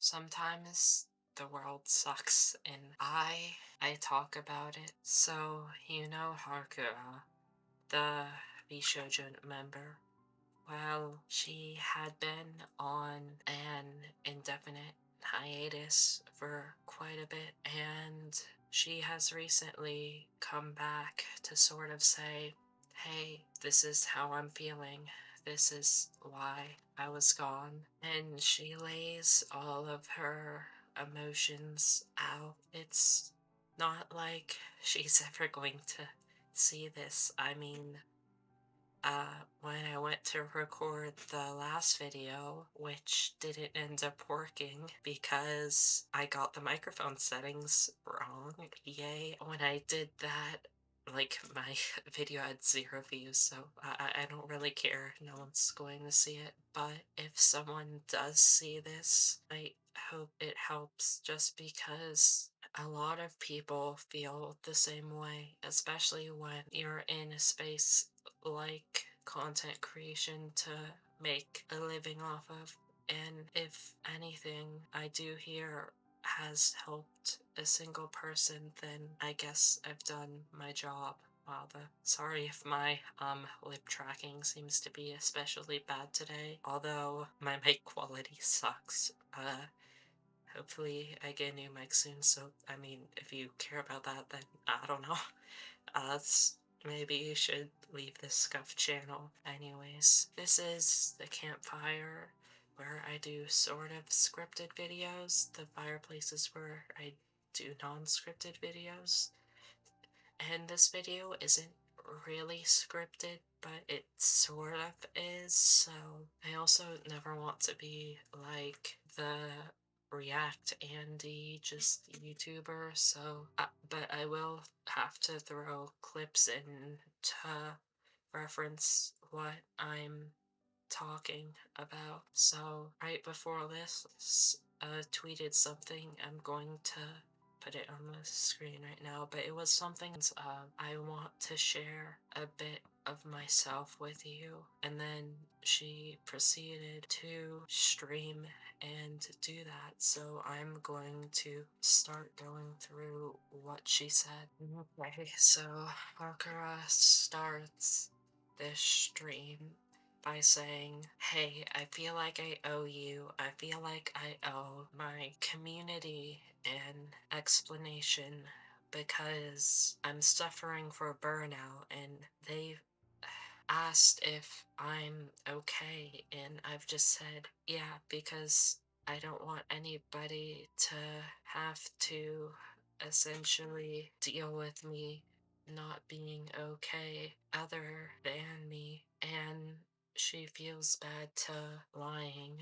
Sometimes the world sucks and I talk about it. So you know Haruka, the Vshojo member. Well, she had been on an indefinite hiatus for quite a bit, and she has recently come back to sort of say, hey, this is how I'm feeling. This is why I was gone. And she lays all of her emotions out. It's not like she's ever going to see this. I mean, when I went to record the last video, which didn't end up working because I got the microphone settings wrong, yay. When I did that, like, my video had 0 views, so I don't really care. No one's going to see it. But if someone does see this, I hope it helps, just because a lot of people feel the same way, especially when you're in a space like content creation to make a living off of. And if anything I do here has helped a single person, then I guess I've done my job. Wow, sorry if my lip tracking seems to be especially bad today, although my mic quality sucks. Hopefully I get a new mic soon, so I mean, if you care about that, then I don't know. Maybe you should leave this scuff channel. Anyways, this is the campfire where I do sort of scripted videos. The fireplace is where I do non-scripted videos. And this video isn't really scripted, but it sort of is, so I also never want to be like the React Andy, just YouTuber, so, but I will have to throw clips in to reference what I'm talking about. So right before this, tweeted something. I'm going to put it on the screen right now, but it was something I want to share a bit of myself with you. And then she proceeded to stream and do that, so I'm going to start going through what she said. Okay, so Hakura starts this stream by saying, hey, I feel like I owe you. I feel like I owe my community an explanation because I'm suffering for burnout and they've asked if I'm okay, and I've just said, yeah, because I don't want anybody to have to essentially deal with me not being okay other than me. And she feels bad to lying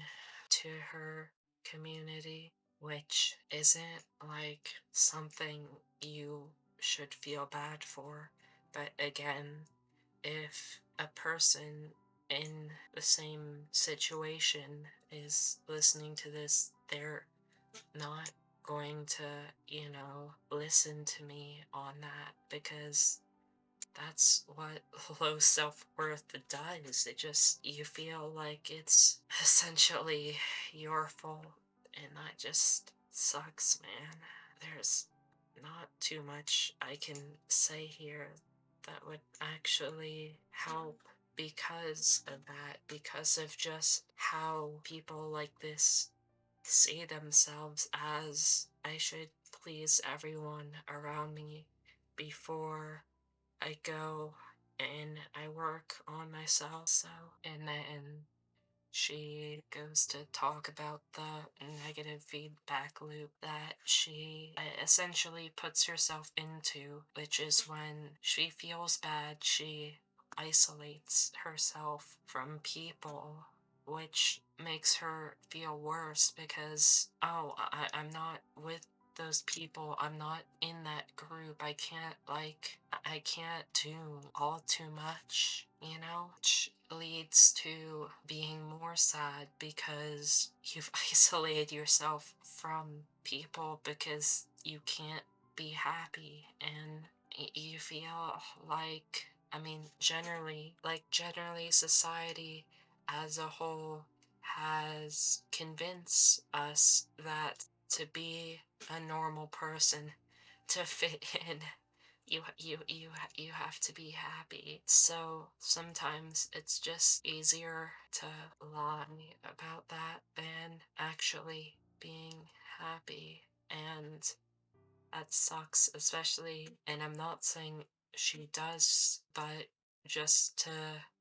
to her community, which isn't like something you should feel bad for. But again, if a person in the same situation is listening to this, they're not going to, listen to me on that, because that's what low self-worth does. You feel like it's essentially your fault, and that just sucks, man. There's not too much I can say here that would actually help because of that, because of just how people like this see themselves as, I should please everyone around me before I go and I work on myself. So, and then she goes to talk about the negative feedback loop that she essentially puts herself into, which is when she feels bad, she isolates herself from people, which makes her feel worse because, oh, I'm not with those people, I'm not in that group, I can't do all too much, which leads to being more sad because you've isolated yourself from people because you can't be happy, and you feel like, I mean, generally society as a whole has convinced us that to be a normal person, to fit in, you have to be happy. So sometimes it's just easier to lie about that than actually being happy. And that sucks, especially, and I'm not saying she does, but just to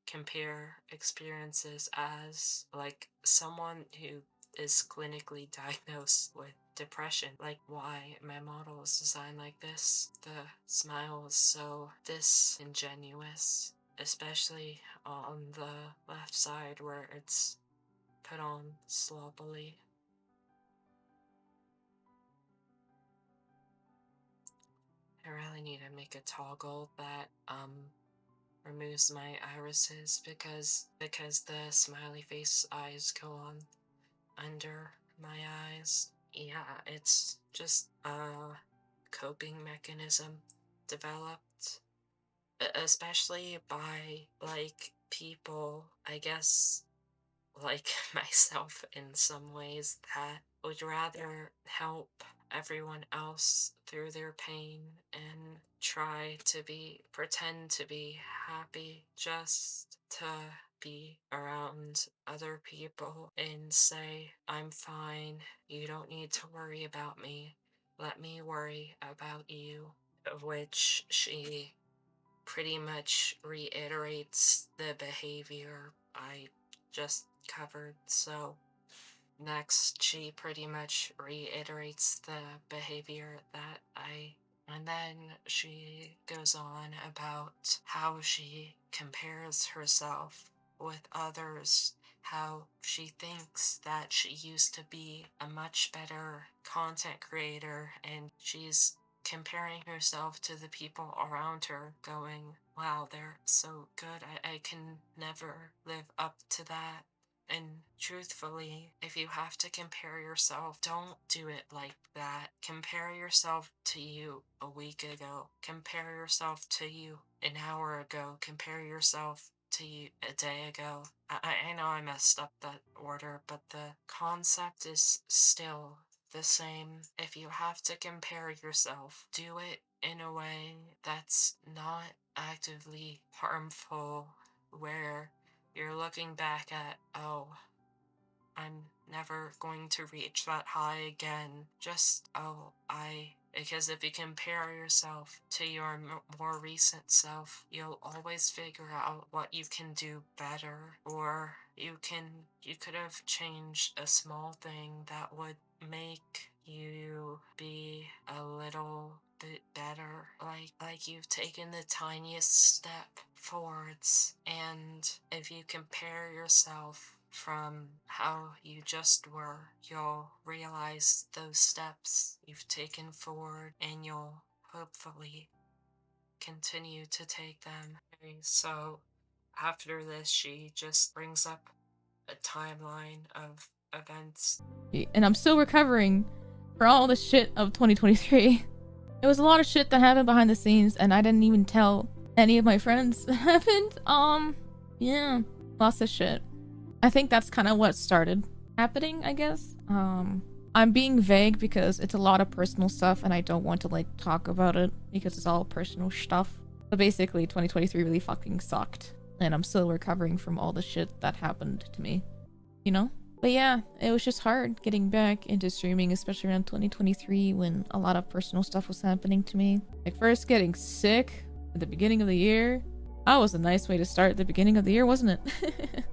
compare experiences as like someone who is clinically diagnosed with depression, like why my model is designed like this. The smile is so disingenuous, especially on the left side where it's put on sloppily. I really need to make a toggle that removes my irises because the smiley face eyes go on under my eyes. Yeah, it's just a coping mechanism developed, especially by like people, I guess, like myself in some ways, that would rather help everyone else through their pain and try to pretend to be happy just to be around other people and say, I'm fine, you don't need to worry about me, let me worry about you. Of which she pretty much reiterates the behavior I just covered. So next, she pretty much reiterates the behavior that and then she goes on about how she compares herself with others, how she thinks that she used to be a much better content creator, and she's comparing herself to the people around her, going, wow, they're so good, I can never live up to that. And truthfully, if you have to compare yourself, don't do it like that. Compare yourself to you a week ago. Compare yourself to you an hour ago. Compare yourself to you a day ago. I know I messed up that order, but the concept is still the same. If you have to compare yourself, do it in a way that's not actively harmful, where you're looking back at, oh, I'm never going to reach that high again. Just, oh, because if you compare yourself to your more recent self, you'll always figure out what you can do better, or you could have changed a small thing that would make you be a little bit better, like you've taken the tiniest step forwards. And if you compare yourself from how you just were, you'll realize those steps you've taken forward, and you'll hopefully continue to take them. Okay, so after this, she just brings up a timeline of events. And I'm still recovering for all the shit of 2023. There was a lot of shit that happened behind the scenes, and I didn't even tell any of my friends that happened. Yeah, lots of shit. I think that's kind of what started happening, I guess. I'm being vague because it's a lot of personal stuff, and I don't want to, like, talk about it because it's all personal stuff. But basically, 2023 really fucking sucked, and I'm still recovering from all the shit that happened to me, you know? But yeah, it was just hard getting back into streaming, especially around 2023 when a lot of personal stuff was happening to me. Like, first getting sick at the beginning of the year. That was a nice way to start the beginning of the year, wasn't it?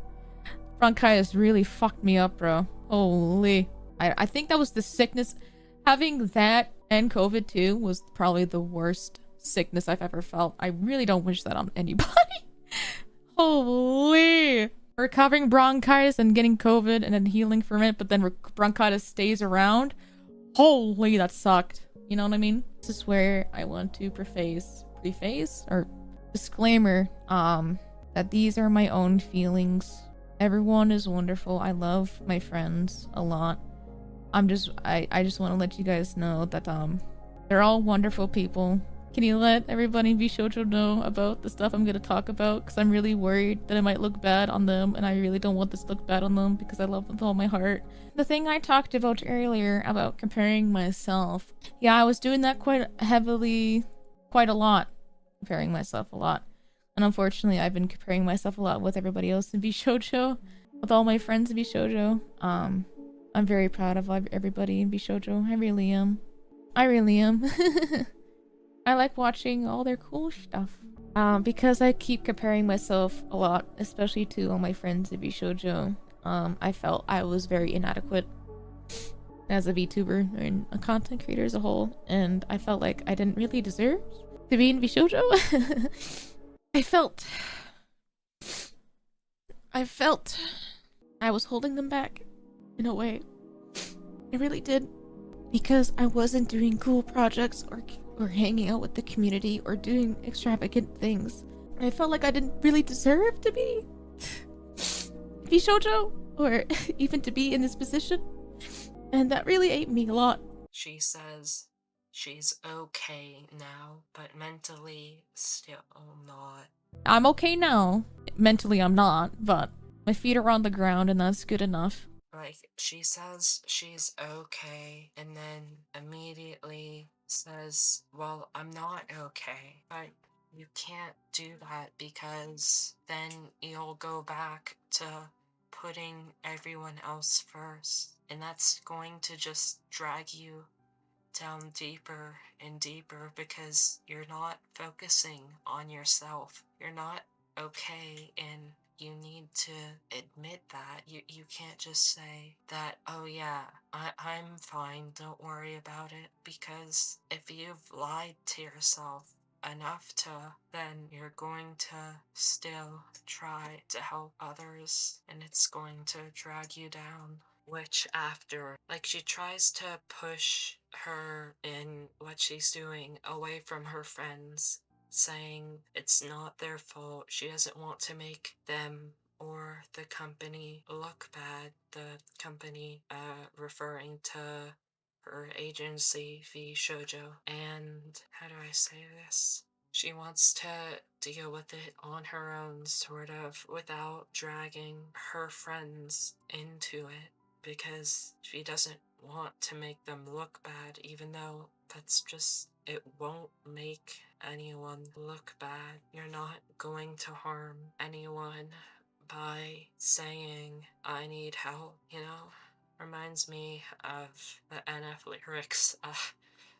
Bronchitis really fucked me up, bro. Holy. I think that was the sickness. Having that and COVID too was probably the worst sickness I've ever felt. I really don't wish that on anybody. Holy. Recovering bronchitis and getting COVID and then healing from it, but then bronchitis stays around. Holy, that sucked. You know what I mean? This is where I want to preface or disclaimer that these are my own feelings. Everyone is wonderful. I love my friends a lot. I just want to let you guys know that they're all wonderful people. Can you let everybody in Vshojo know about the stuff I'm gonna talk about? Because I'm really worried that it might look bad on them, and I really don't want this to look bad on them because I love them with all my heart. The thing I talked about earlier about comparing myself, yeah, I was doing that quite heavily, quite a lot, comparing myself a lot. And unfortunately, I've been comparing myself a lot with everybody else in Vshojo, with all my friends in Vshojo. I'm very proud of everybody in Vshojo. I really am. I really am. I like watching all their cool stuff. Because I keep comparing myself a lot, especially to all my friends in Vshojo. I felt I was very inadequate as a VTuber and a content creator as a whole, and I felt like I didn't really deserve to be in Vshojo. I felt I was holding them back in a way. I really did. Because I wasn't doing cool projects or hanging out with the community or doing extravagant things. I felt like I didn't really deserve to be Vshojo or even to be in this position. And that really ate me a lot. She says she's okay now, but mentally still not. I'm okay now. Mentally, I'm not, but my feet are on the ground and that's good enough. Like, she says she's okay, and then immediately says, well, I'm not okay. But you can't do that because then you'll go back to putting everyone else first. And that's going to just drag you down deeper and deeper because you're not focusing on yourself. You're not okay, and you need to admit that. You can't just say that, oh yeah, I'm fine, don't worry about it, because if you've lied to yourself enough to, then you're going to still try to help others, and it's going to drag you down. Which after, like, she tries to push her in what she's doing away from her friends, saying it's not their fault. She doesn't want to make them or the company look bad. The company, referring to her agency, Vshojo. And how do I say this? She wants to deal with it on her own, sort of, without dragging her friends into it, because she doesn't want to make them look bad, even though that's just, it won't make anyone look bad. You're not going to harm anyone by saying, I need help, you know? Reminds me of the NF lyrics,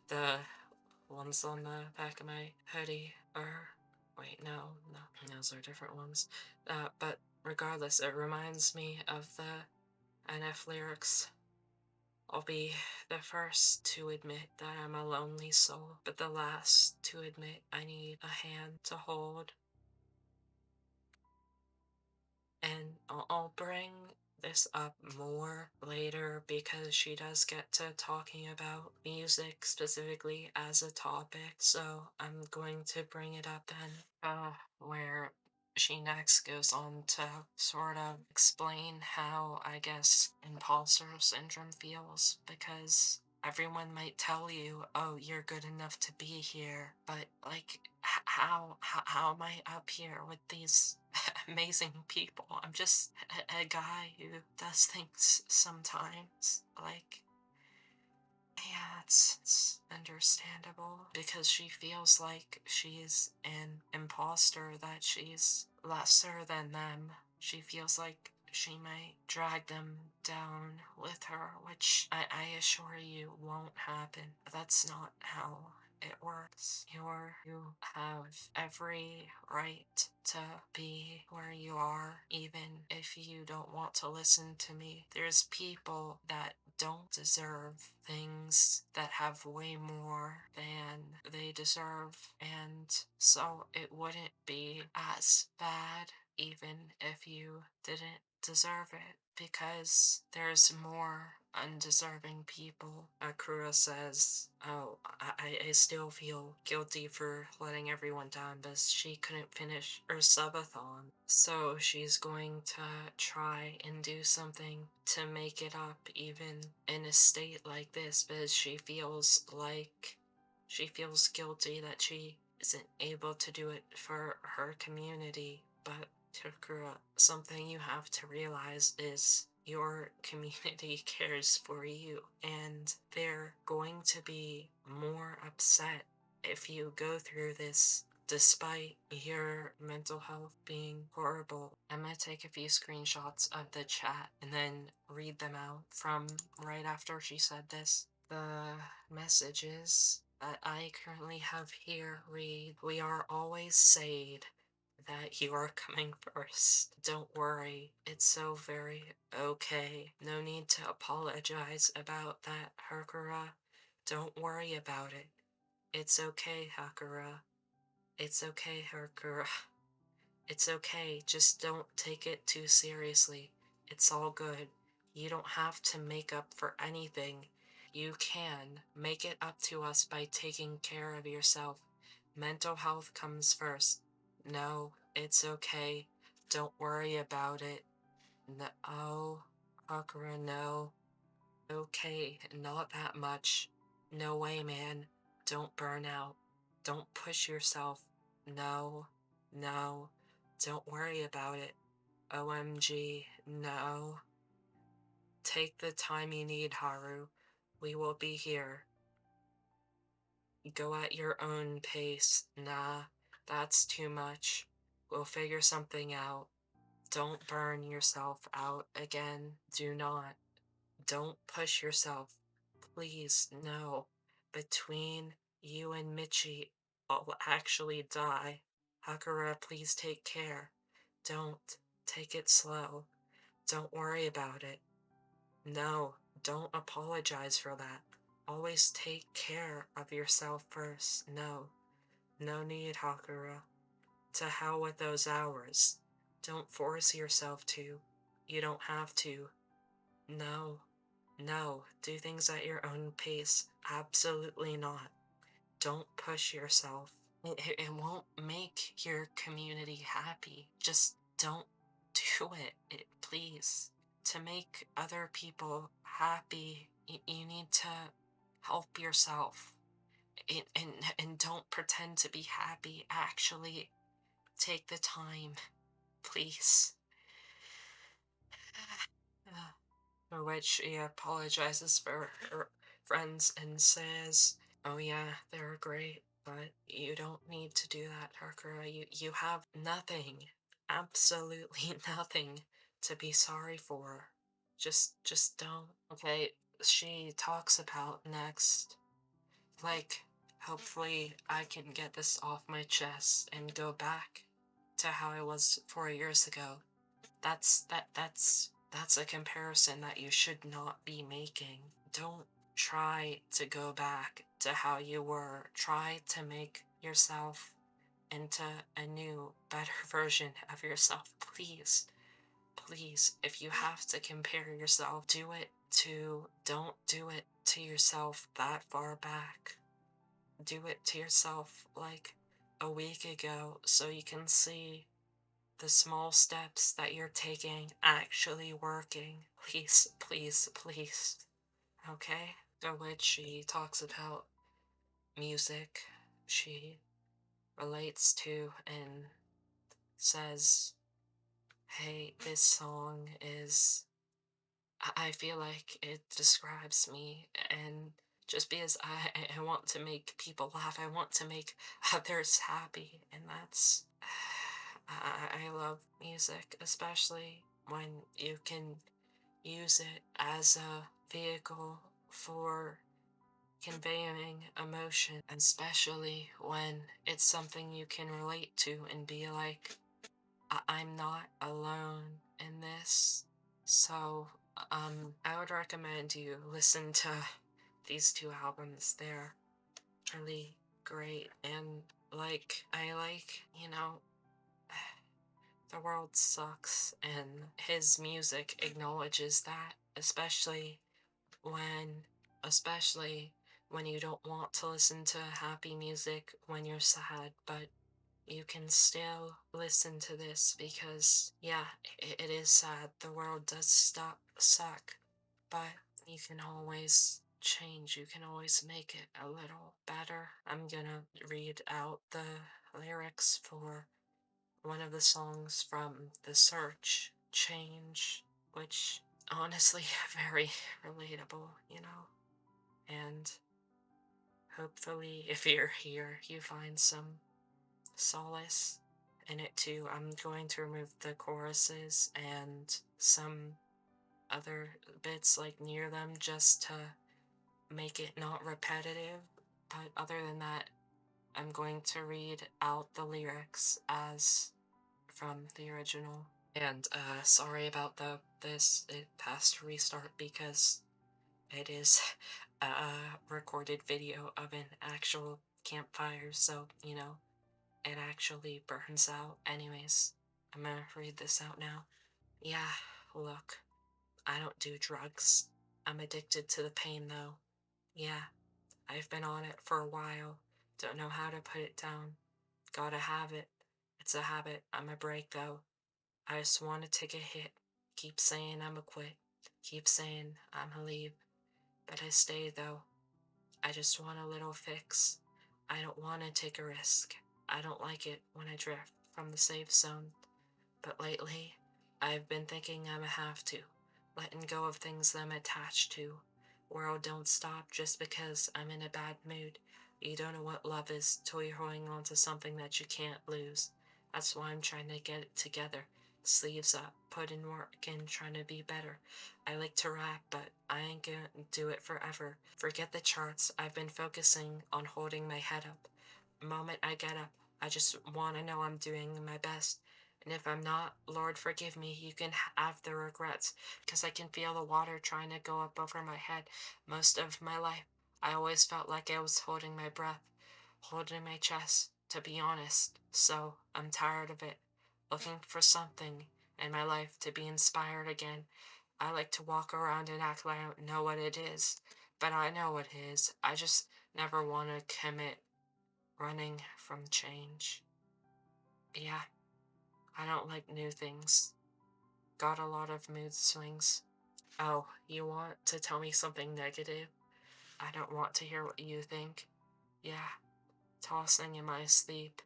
the ones on the back of my hoodie, or wait, no, those are different ones. But regardless, it reminds me of the NF lyrics. I'll be the first to admit that I'm a lonely soul, but the last to admit I need a hand to hold. And I'll bring this up more later because she does get to talking about music specifically as a topic, so I'm going to bring it up then, where she next goes on to sort of explain how, I guess, imposter syndrome feels, because everyone might tell you, oh, you're good enough to be here, but like, how am I up here with these amazing people? I'm just a guy who does things sometimes. Like, yeah, it's understandable because she feels like she's an imposter, that she's lesser than them. She feels like she might drag them down with her, which I assure you won't happen. That's not how it works. You have every right to be where you are, even if you don't want to listen to me. There's people that don't deserve things that have way more than they deserve, and so it wouldn't be as bad even if you didn't deserve it, because there's more undeserving people. Akura says, oh, I still feel guilty for letting everyone down, but she couldn't finish her subathon, so she's going to try and do something to make it up even in a state like this, because she feels like She feels guilty that she isn't able to do it for her community, but Takura, something you have to realize is your community cares for you, and they're going to be more upset if you go through this despite your mental health being horrible. I'm gonna take a few screenshots of the chat and then read them out from right after she said this. The messages that I currently have here read, "We are always sad that you are coming first. Don't worry, it's so very okay. No need to apologize about that, Hakura. Don't worry about it. It's okay, Hakura. It's okay, Hakura. It's okay, just don't take it too seriously. It's all good. You don't have to make up for anything. You can make it up to us by taking care of yourself. Mental health comes first. No, it's okay. Don't worry about it. No, oh, Hakura, no. Okay, not that much. No way, man. Don't burn out. Don't push yourself. No, no. Don't worry about it. OMG, no. Take the time you need, Haru. We will be here. Go at your own pace. Nah, that's too much. We'll figure something out. Don't burn yourself out again. Do not. Don't push yourself. Please, no. Between you and Michi, I'll actually die. Hakura, please take care. Don't. Take it slow. Don't worry about it. No, don't apologize for that. Always take care of yourself first. No. No need, Hakura. To hell with those hours. Don't force yourself to. You don't have to. No. No, do things at your own pace. Absolutely not. Don't push yourself. It won't make your community happy. Just don't do it, please. To make other people happy, you need to help yourself. And don't pretend to be happy. Actually, take the time, please. For which she apologizes for her friends and says, "Oh yeah, they're great, but you don't need to do that, Hakura. You have nothing, absolutely nothing to be sorry for. Just don't." Okay, she talks about next, like, hopefully I can get this off my chest and go back to how I was 4 years ago. That's a comparison that you should not be making. Don't try to go back to how you were. Try to make yourself into a new, better version of yourself. Please, please, if you have to compare yourself, don't do it to yourself that far back. Do it to yourself like a week ago so you can see the small steps that you're taking actually working. Please, please, please. Okay? To which she talks about music she relates to and says, "Hey, this song is, I feel like it describes me, and just because I want to make people laugh, I want to make others happy, and that's, I love music, especially when you can use it as a vehicle for conveying emotion, especially when it's something you can relate to and be like, I'm not alone in this." So, I would recommend you listen to these two albums. They're really great, and I like, the world sucks, and his music acknowledges that, when, especially when you don't want to listen to happy music when you're sad, but you can still listen to this because, yeah, it is sad. The world does suck, but you can always change, you can always make it a little better. I'm gonna read out the lyrics for one of the songs from The Search, Change, which honestly very relatable, you know? And hopefully if you're here, you find some solace in it too. I'm going to remove the choruses and some other bits like near them just to make it not repetitive. But other than that, I'm going to read out the lyrics as from the original. And sorry about this. It has to restart because it is a recorded video of an actual campfire, so it actually burns out. Anyways, I'm gonna read this out now. Yeah, look, I don't do drugs. I'm addicted to the pain though. Yeah, I've been on it for a while. Don't know how to put it down. Gotta have it. It's a habit. I'm a break though. I just wanna take a hit. Keep saying I'ma quit. Keep saying I'ma leave. But I stay though. I just want a little fix. I don't wanna take a risk. I don't like it when I drift from the safe zone. But lately, I've been thinking I'ma have to. Letting go of things that I'm attached to. World don't stop just because I'm in a bad mood. You don't know what love is till you're holding on to something that you can't lose. That's why I'm trying to get it together. Sleeves up, put in work and trying to be better. I like to rap, but I ain't gonna do it forever. Forget the charts, I've been focusing on holding my head up. The moment I get up, I just wanna know I'm doing my best. And if I'm not, Lord forgive me, you can have the regrets, 'cause I can feel the water trying to go up over my head. Most of my life, I always felt like I was holding my breath, holding my chest, to be honest. So I'm tired of it, looking for something in my life to be inspired again. I like to walk around and act like I don't know what it is, but I know what it is. I just never want to commit running from change. Yeah, I don't like new things. Got a lot of mood swings. Oh, you want to tell me something negative? I don't want to hear what you think. Yeah, tossing in my sleep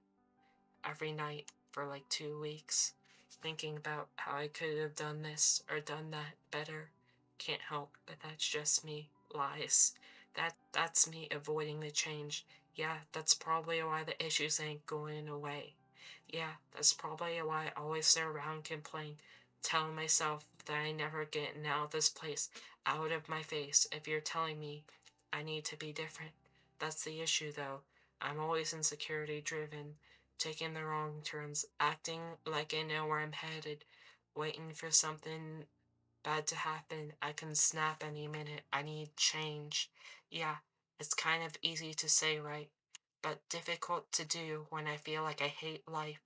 every night for like 2 weeks, thinking about how I could have done this or done that better. Can't help, but that's just me. Lies. That's me avoiding the change. Yeah, that's probably why the issues ain't going away. Yeah, that's probably why I always sit around complain, telling myself that I never getting out of this place, out of my face. If you're telling me I need to be different, that's the issue though. I'm always insecurity driven, taking the wrong turns, acting like I know where I'm headed, waiting for something bad to happen. I can snap any minute. I need change. Yeah, it's kind of easy to say, right? But difficult to do when I feel like I hate life.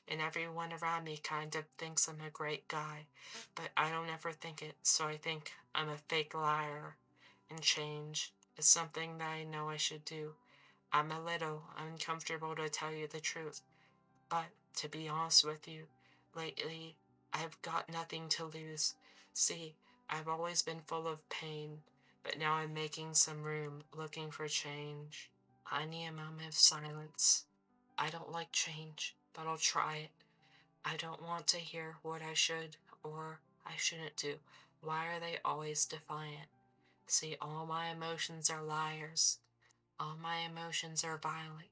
And everyone around me kind of thinks I'm a great guy. But I don't ever think it, so I think I'm a fake liar. And change is something that I know I should do. I'm a little uncomfortable to tell you the truth. But to be honest with you, lately I've got nothing to lose. See, I've always been full of pain, but now I'm making some room, looking for change. I need a moment of silence. I don't like change, but I'll try it. I don't want to hear what I should or I shouldn't do. Why are they always defiant? See, all my emotions are liars. All my emotions are violent.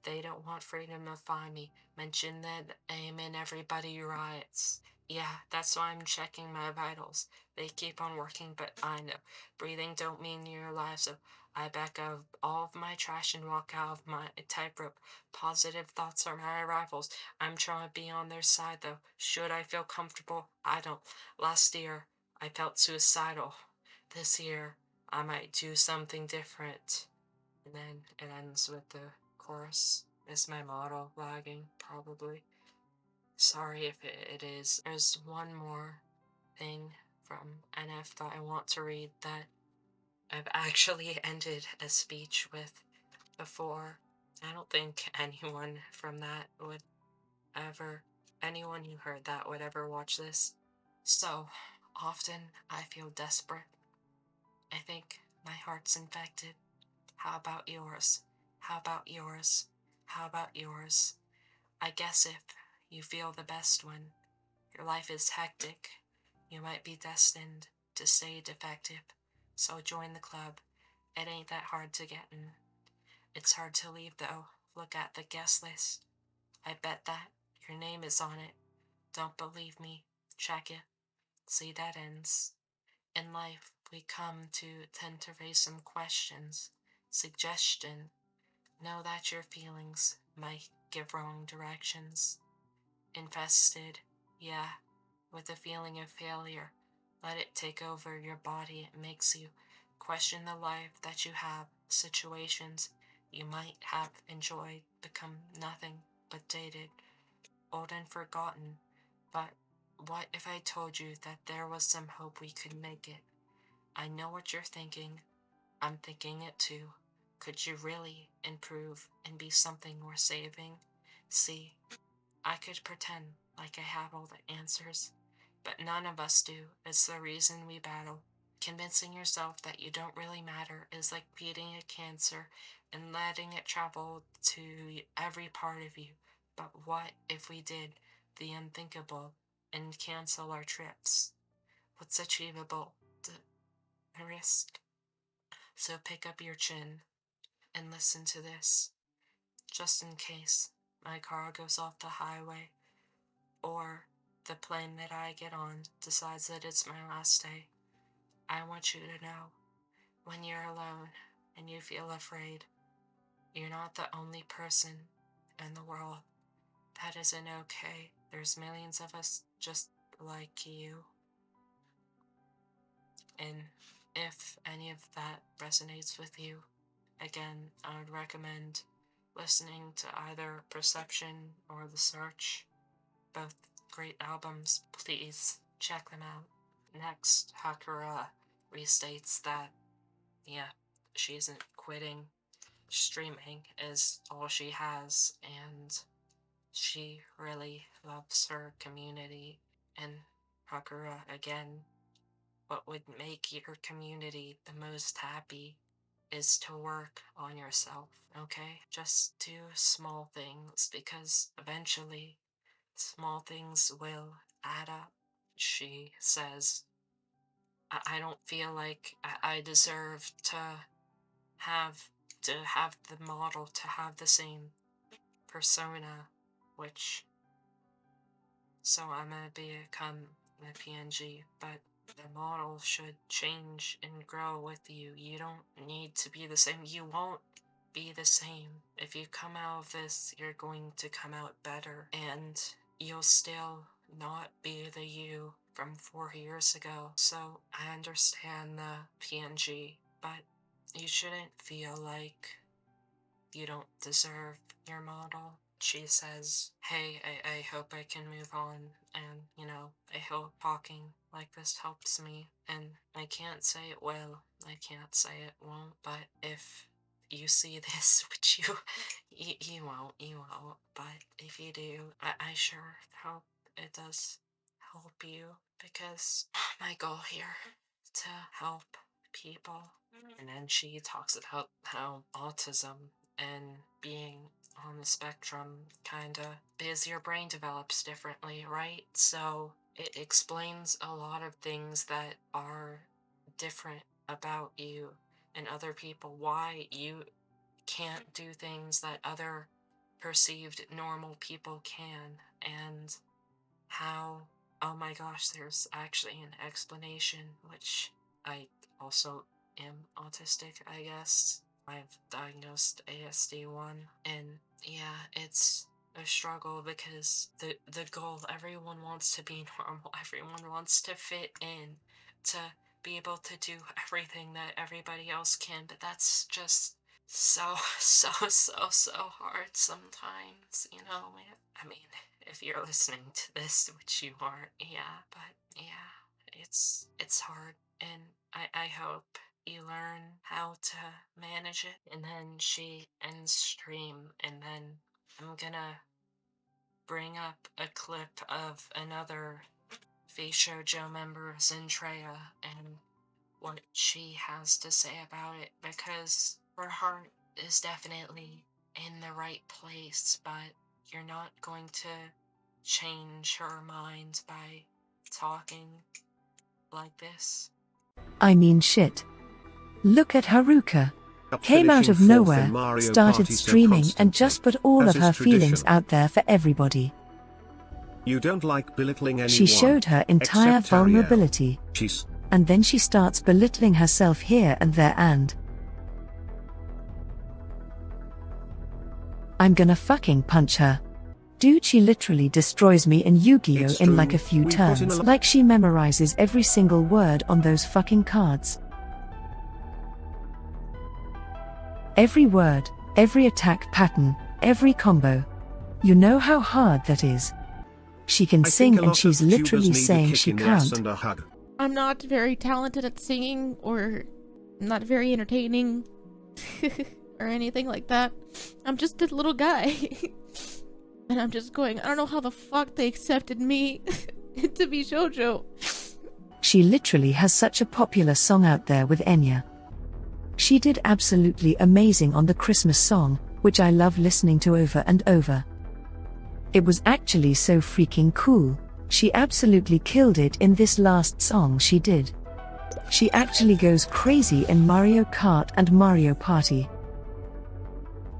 They don't want freedom to find me. Mention that I'm in everybody riots. Yeah, that's why I'm checking my vitals. They keep on working, but I know breathing don't mean you're alive, so I back out of all of my trash and walk out of my tightrope. Positive thoughts are my rivals. I'm trying to be on their side, though. Should I feel comfortable? I don't. Last year, I felt suicidal. This year, I might do something different. And then it ends with the chorus. Is my model lagging? Probably. Sorry if it is. There's one more thing from NF that I want to read that I've actually ended a speech with before. I don't think anyone from that would ever, anyone who heard that would ever watch this. So often I feel desperate. I think My heart's infected. How about yours? How about yours? How about yours? I guess if you feel the best one, your life is hectic, you might be destined to stay defective. So join the club. It ain't that hard to get in. It's hard to leave though. Look at the guest list. I bet that your name is on it. Don't believe me? Check it. See, that ends. In life, we come to tend to raise some questions. Suggestion. Know that your feelings might give wrong directions. Infested, yeah, with a feeling of failure. Let it take over your body. It makes you question the life that you have. Situations you might have enjoyed become nothing but dated, old and forgotten. But what if I told you that there was some hope we could make it? I know what you're thinking. I'm thinking it too. Could you really improve and be something worth saving? See, I could pretend like I have all the answers, but none of us do. It's the reason we battle. Convincing yourself that you don't really matter is like beating a cancer and letting it travel to every part of you. But what if we did the unthinkable and cancel our trips? What's achievable? The risk. So pick up your chin and listen to this. Just in case my car goes off the highway, or the plane that I get on decides that it's my last day, I want you to know, when you're alone and you feel afraid, you're not the only person in the world. That isn't okay. There's millions of us just like you. And if any of that resonates with you, again, I would recommend listening to either Perception or The Search. Both great albums. Please check them out. Next, Hakura restates that, yeah, she isn't quitting. Streaming is all she has, and she really loves her community. And Hakura, again, what would make your community the most happy is to work on yourself, okay? Just do small things, because eventually small things will add up. She says, I don't feel like I deserve have have the model to have the same persona, which, so I'm gonna become a PNG, but the model should change and grow with you. You don't need to be the same. You won't be the same. If you come out of this, you're going to come out better, and you'll still not be the you from 4 years ago. So I understand the PNG, but you shouldn't feel like you don't deserve your model. She says, hey, I hope I can move on, and, I hope talking like this helps me. And I can't say it will, I can't say it won't, but if you see this, which you won't, but if you do, I sure hope it does help you, because my goal here to help people. And then she talks about how autism and being on the spectrum kinda, because your brain develops differently, right? So it explains a lot of things that are different about you and other people, why you can't do things that other perceived normal people can, and how, oh my gosh, there's actually an explanation, which I also am autistic, I guess. I've diagnosed ASD1, and yeah, it's a struggle, because the goal, everyone wants to be normal, everyone wants to fit in, to be able to do everything that everybody else can, but that's just so, so hard sometimes, I mean, if you're listening to this, which you aren't, yeah, but yeah, it's hard, and I hope you learn how to manage it. And then she ends stream, and then I'm gonna bring up a clip of another Vshojo member, Zentreya, and what she has to say about it, because her heart is definitely in the right place, but you're not going to change her mind by talking like this. I mean shit. Look at Haruka. Came out of nowhere, started streaming and just put all of her feelings out there for everybody. You don't like belittling anyone. She showed her entire vulnerability. And then she starts belittling herself here and there and... I'm gonna fucking punch her. Dude, she literally destroys me in Yu-Gi-Oh! In like a few turns. Like she memorizes every single word on those fucking cards. Every word, every attack pattern, every combo. You know how hard that is. She can sing and she's literally saying she can't. I'm not very talented at singing or not very entertaining or anything like that. I'm just a little guy. And I'm just going, I don't know how the fuck they accepted me to be Vshojo. She literally has such a popular song out there with Enya. She did absolutely amazing on the Christmas song, which I love listening to over and over. It was actually so freaking cool. She absolutely killed it in this last song she did. She actually goes crazy in Mario Kart and Mario Party.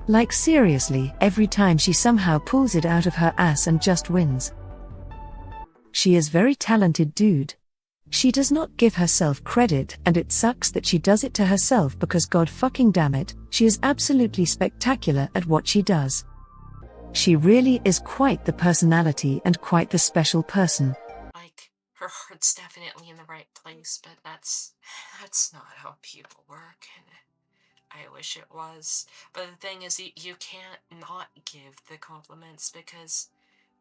Like seriously, every time she somehow pulls it out of her ass and just wins. She is very talented, dude. She does not give herself credit, and it sucks that she does it to herself because god fucking damn it, she is absolutely spectacular at what she does. She really is quite the personality and quite the special person. Like, her heart's definitely in the right place, but that's not how people work, and I wish it was. But the thing is, you can't not give the compliments, because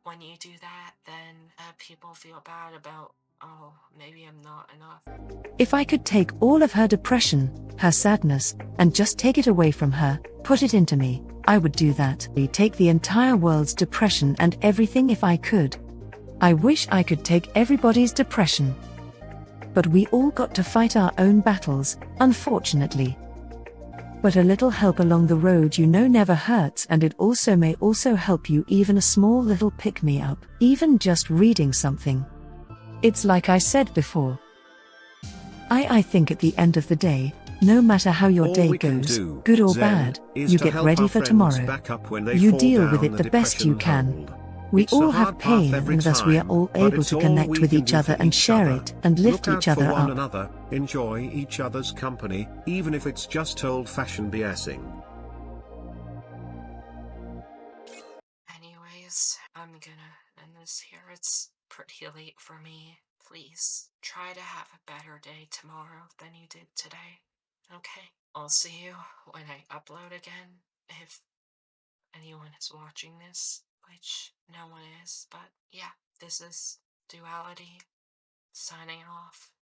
when you do that, then people feel bad about, oh, maybe I'm not enough. If I could take all of her depression, her sadness, and just take it away from her, put it into me, I would do that. Take the entire world's depression and everything if I could. I wish I could take everybody's depression. But we all got to fight our own battles, unfortunately. But a little help along the road, you know, never hurts, and it also may also help you, even a small little pick-me-up, even just reading something. It's like I said before. I think at the end of the day, no matter how your day goes, good or bad, you get ready for tomorrow. You deal with it the best you can. We all have pain, and thus we are all able to connect with each other and share it and lift each other up. Enjoy each other's company, even if it's just old-fashioned BSing. Anyways, I'm gonna end this here. It's pretty late for me. Please, try to have a better day tomorrow than you did today. Okay? I'll see you when I upload again, if anyone is watching this, which no one is, but yeah, this is Duality, signing off.